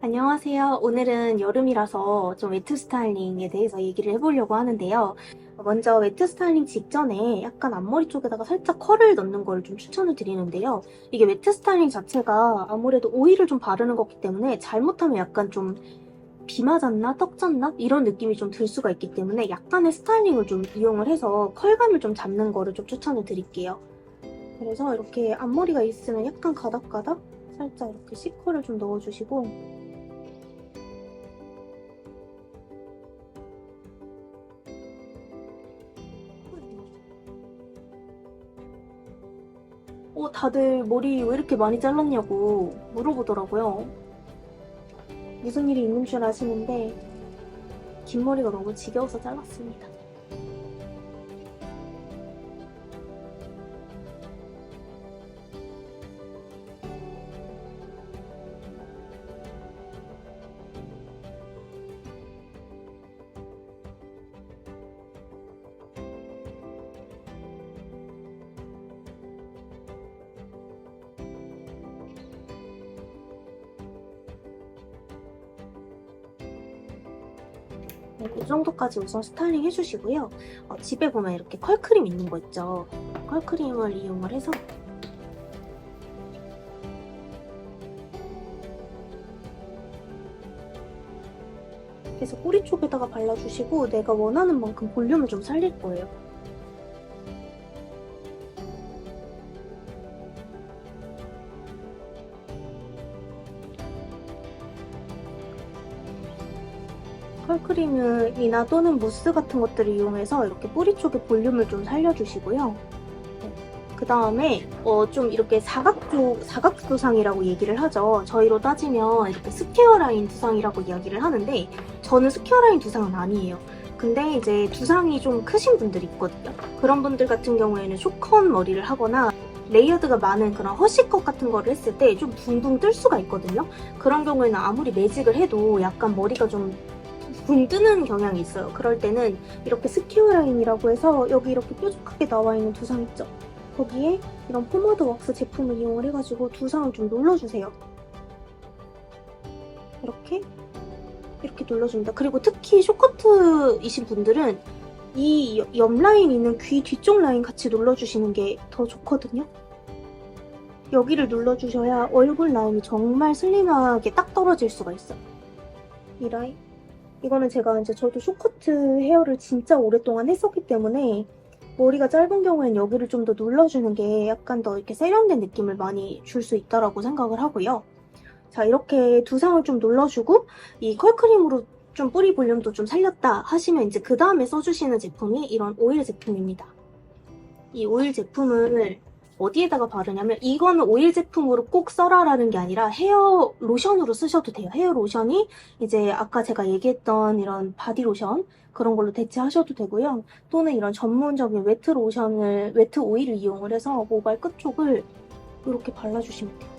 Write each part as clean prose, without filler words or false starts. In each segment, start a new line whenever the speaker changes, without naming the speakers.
안녕하세요. 오늘은 여름이라서 좀 웨트 스타일링에 대해서 얘기를 해보려고 하는데요. 먼저 웨트 스타일링 직전에 약간 앞머리 쪽에다가 살짝 컬을 넣는 걸 좀 추천을 드리는데요. 이게 웨트 스타일링 자체가 아무래도 오일을 좀 바르는 거기 때문에 잘못하면 약간 좀 비 맞았나? 떡 졌나? 이런 느낌이 좀 들 수가 있기 때문에 약간의 스타일링을 좀 이용을 해서 컬감을 좀 잡는 거를 좀 추천을 드릴게요. 그래서 이렇게 앞머리가 있으면 약간 가닥가닥 살짝 이렇게 C컬을 좀 넣어주시고 다들 머리 왜 이렇게 많이 잘랐냐고 물어보더라고요. 무슨 일이 있는 줄 아시는데 긴 머리가 너무 지겨워서 잘랐습니다. 네, 이 정도까지 우선 스타일링 해주시고요. 집에 보면 이렇게 컬크림 있는 거 있죠. 컬크림을 이용을 해서 그래서 꼬리 쪽에다가 발라주시고 내가 원하는 만큼 볼륨을 좀 살릴 거예요. 컬크림이나 또는 무스 같은 것들을 이용해서 이렇게 뿌리 쪽에 볼륨을 좀 살려주시고요. 그 다음에 좀 이렇게 사각 두상이라고 얘기를 하죠. 저희로 따지면 이렇게 스퀘어 라인 두상이라고 이야기를 하는데 저는 스퀘어 라인 두상은 아니에요. 근데 이제 두상이 좀 크신 분들이 있거든요. 그런 분들 같은 경우에는 숏컷 머리를 하거나 레이어드가 많은 그런 허쉬컷 같은 거를 했을 때 좀 붕붕 뜰 수가 있거든요. 그런 경우에는 아무리 매직을 해도 약간 머리가 좀 붕 뜨는 경향이 있어요. 그럴 때는 이렇게 스퀘어 라인이라고 해서 여기 이렇게 뾰족하게 나와 있는 두상 있죠? 거기에 이런 포마드 왁스 제품을 이용을 해가지고 두상을 좀 눌러주세요. 이렇게 눌러줍니다. 그리고 특히 숏커트이신 분들은 이 옆 라인 있는 귀 뒤쪽 라인 같이 눌러주시는 게 더 좋거든요. 여기를 눌러주셔야 얼굴 라인이 정말 슬림하게 딱 떨어질 수가 있어요. 이 라인. 이거는 제가 이제 저도 숏커트 헤어를 진짜 오랫동안 했었기 때문에 머리가 짧은 경우엔 여기를 좀 더 눌러주는 게 약간 더 이렇게 세련된 느낌을 많이 줄 수 있다라고 생각을 하고요. 자, 이렇게 두상을 좀 눌러주고 이 컬크림으로 좀 뿌리 볼륨도 좀 살렸다 하시면 이제 그 다음에 써주시는 제품이 이런 오일 제품입니다. 이 오일 제품을 어디에다가 바르냐면 이거는 오일 제품으로 꼭 써라라는 게 아니라 헤어 로션으로 쓰셔도 돼요. 헤어 로션이 이제 아까 제가 얘기했던 이런 바디 로션 그런 걸로 대체하셔도 되고요. 또는 이런 전문적인 웨트 로션을 웨트 오일을 이용을 해서 모발 끝쪽을 이렇게 발라주시면 돼요.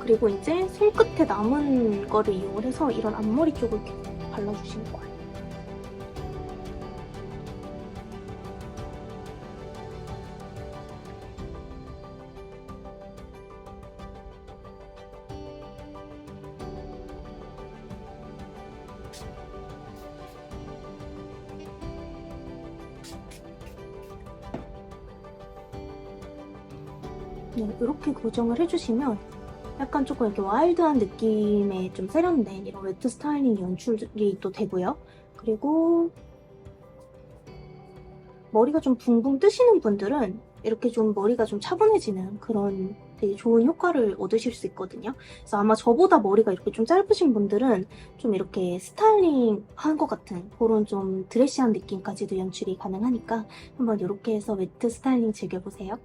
그리고 이제 손끝에 남은 거를 이용을 해서 이런 앞머리 쪽을 이렇게 발라주시는 거예요. 네, 이렇게 고정을 해주시면 약간 조금 이렇게 와일드한 느낌의 좀 세련된 이런 웨트 스타일링 연출이 또 되고요. 그리고 머리가 좀 붕붕 뜨시는 분들은 이렇게 좀 머리가 좀 차분해지는 그런 되게 좋은 효과를 얻으실 수 있거든요. 그래서 아마 저보다 머리가 이렇게 좀 짧으신 분들은 좀 이렇게 스타일링 한 것 같은 그런 좀 드레시한 느낌까지도 연출이 가능하니까 한번 이렇게 해서 웨트 스타일링 즐겨보세요.